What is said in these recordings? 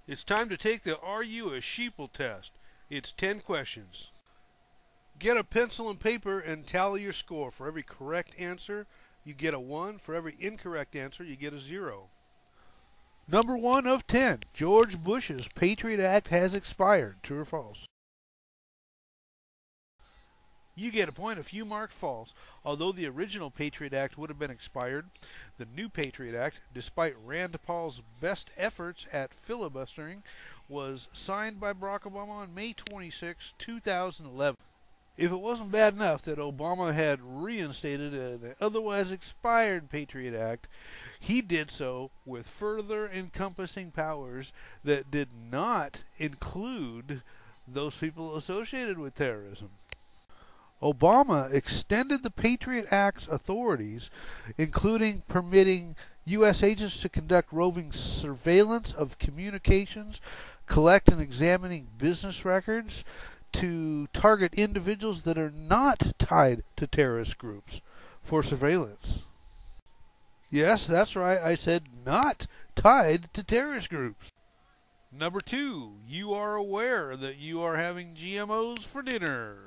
It's time to take the Are You a Sheeple Test. It's 10 questions. Get a pencil and paper and tally your score. For every correct answer, you get a 1. For every incorrect answer, you get a 0. Number 1 of 10. George Bush's Patriot Act has expired. True or false? You get a point if you marked false. Although the original Patriot Act would have been expired, the new Patriot Act, despite Rand Paul's best efforts at filibustering, was signed by Barack Obama on May 26, 2011. If it wasn't bad enough that Obama had reinstated an otherwise expired Patriot Act, he did so with further encompassing powers that did not include those people associated with terrorism. Obama extended the Patriot Act's authorities, including permitting U.S. agents to conduct roving surveillance of communications, collect and examining business records, to target individuals that are not tied to terrorist groups for surveillance. Yes, that's right, I said not tied to terrorist groups. Number 2, you are aware that you are having GMOs for dinner.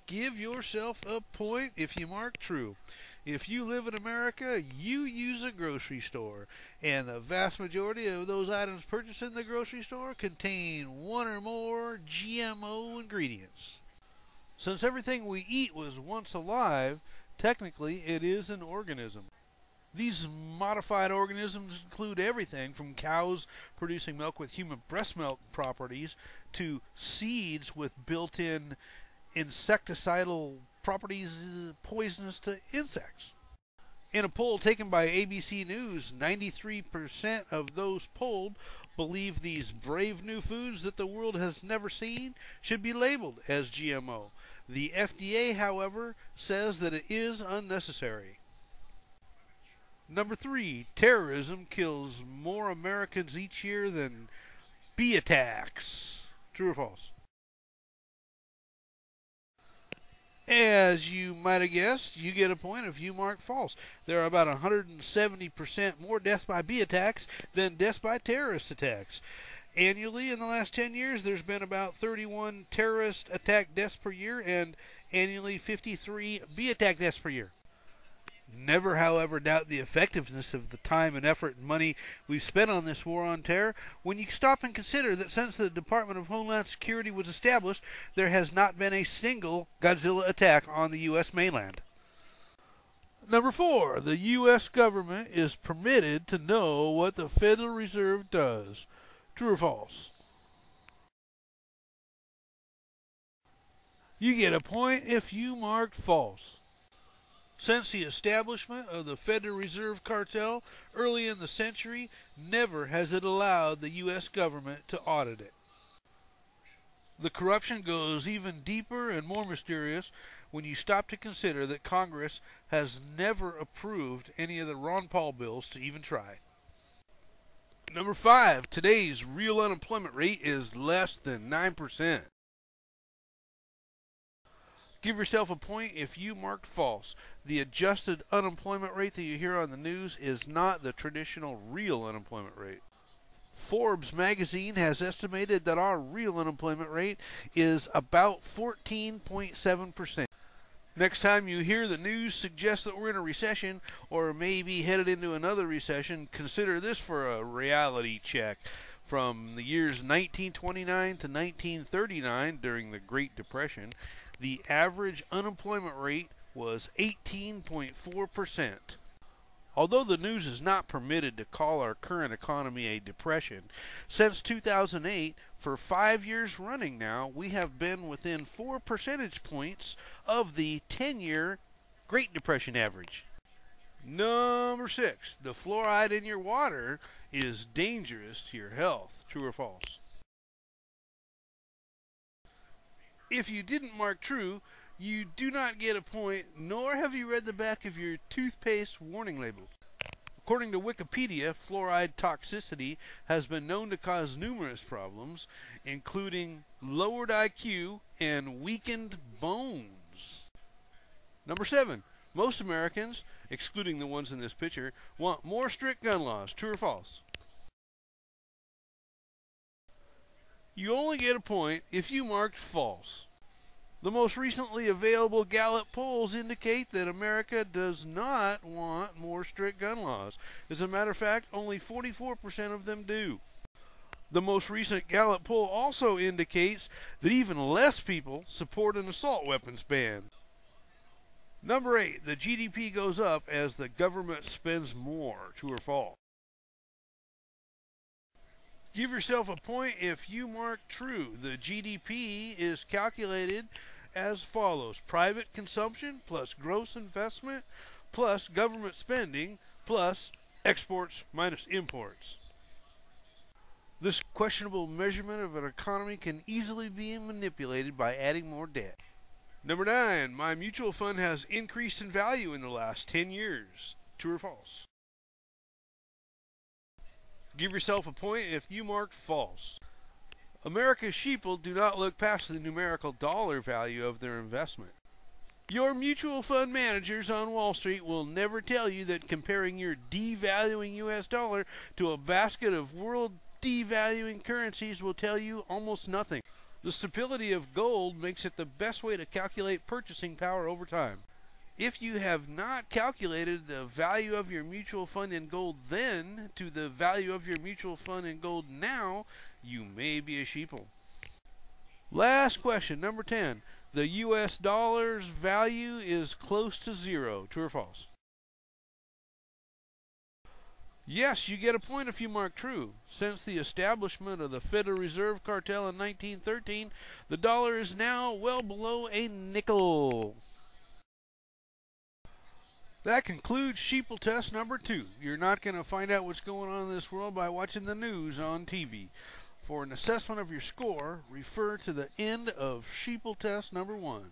Give yourself a point if you mark true. If you live in America, you use a grocery store, and the vast majority of those items purchased in the grocery store contain one or more GMO ingredients. Since everything we eat was once alive, technically it is an organism. These modified organisms include everything from cows producing milk with human breast milk properties to seeds with built-in insecticidal properties poisonous to insects. In a poll taken by ABC News, 93% of those polled believe these brave new foods that the world has never seen should be labeled as GMO. The FDA, however, says that it is unnecessary. Number 3, terrorism kills more Americans each year than bee attacks. True or false? As you might have guessed, you get a point if you mark false. There are about 170% more deaths by bee attacks than deaths by terrorist attacks. Annually, in the last 10 years, there's been about 31 terrorist attack deaths per year and annually 53 bee attack deaths per year. Never, however, doubt the effectiveness of the time and effort and money we've spent on this war on terror when you stop and consider that since the Department of Homeland Security was established, there has not been a single Godzilla attack on the U.S. mainland. Number 4, the U.S. government is permitted to know what the Federal Reserve does. True or false? You get a point if you marked false. Since the establishment of the Federal Reserve Cartel early in the century, never has it allowed the U.S. government to audit it. The corruption goes even deeper and more mysterious when you stop to consider that Congress has never approved any of the Ron Paul bills to even try. Number 5, today's real unemployment rate is less than 9%. Give yourself a point if you marked false. The adjusted unemployment rate that you hear on the news is not the traditional real unemployment rate. Forbes magazine has estimated that our real unemployment rate is about 14.7%. Next time you hear the news suggest that we're in a recession or maybe headed into another recession, consider this for a reality check. From the years 1929 to 1939, during the Great Depression, the average unemployment rate was 18.4%. Although the news is not permitted to call our current economy a depression, since 2008, for 5 years running now, we have been within 4 percentage points of the 10-year Great Depression average. Number 6, the fluoride in your water is dangerous to your health. True or false? If you didn't mark true, you do not get a point, nor have you read the back of your toothpaste warning label. According to Wikipedia, fluoride toxicity has been known to cause numerous problems, including lowered IQ and weakened bones. Number 7, Most Americans, excluding the ones in this picture, want more strict gun laws. True or false? You only get a point if you marked false. The most recently available Gallup polls indicate that America does not want more strict gun laws. As a matter of fact, only 44% of them do. The most recent Gallup poll also indicates that even less people support an assault weapons ban. Number 8, the GDP goes up as the government spends more. True or false? Give yourself a point if you mark true. The GDP is calculated as follows: private consumption plus gross investment plus government spending plus exports minus imports. This questionable measurement of an economy can easily be manipulated by adding more debt. Number 9, my mutual fund has increased in value in the last 10 years. True or false? Give yourself a point if you marked false. America's sheeple do not look past the numerical dollar value of their investment. Your mutual fund managers on Wall Street will never tell you that comparing your devaluing US dollar to a basket of world devaluing currencies will tell you almost nothing. The stability of gold makes it the best way to calculate purchasing power over time. If you have not calculated the value of your mutual fund in gold then to the value of your mutual fund in gold now, you may be a sheeple. Last question, number 10. The US dollar's value is close to zero. True or false? Yes, you get a point if you mark true. Since the establishment of the Federal Reserve Cartel in 1913, the dollar is now well below a nickel. That concludes Sheeple Test number 2. You're not going to find out what's going on in this world by watching the news on TV. For an assessment of your score, refer to the end of Sheeple Test number 1.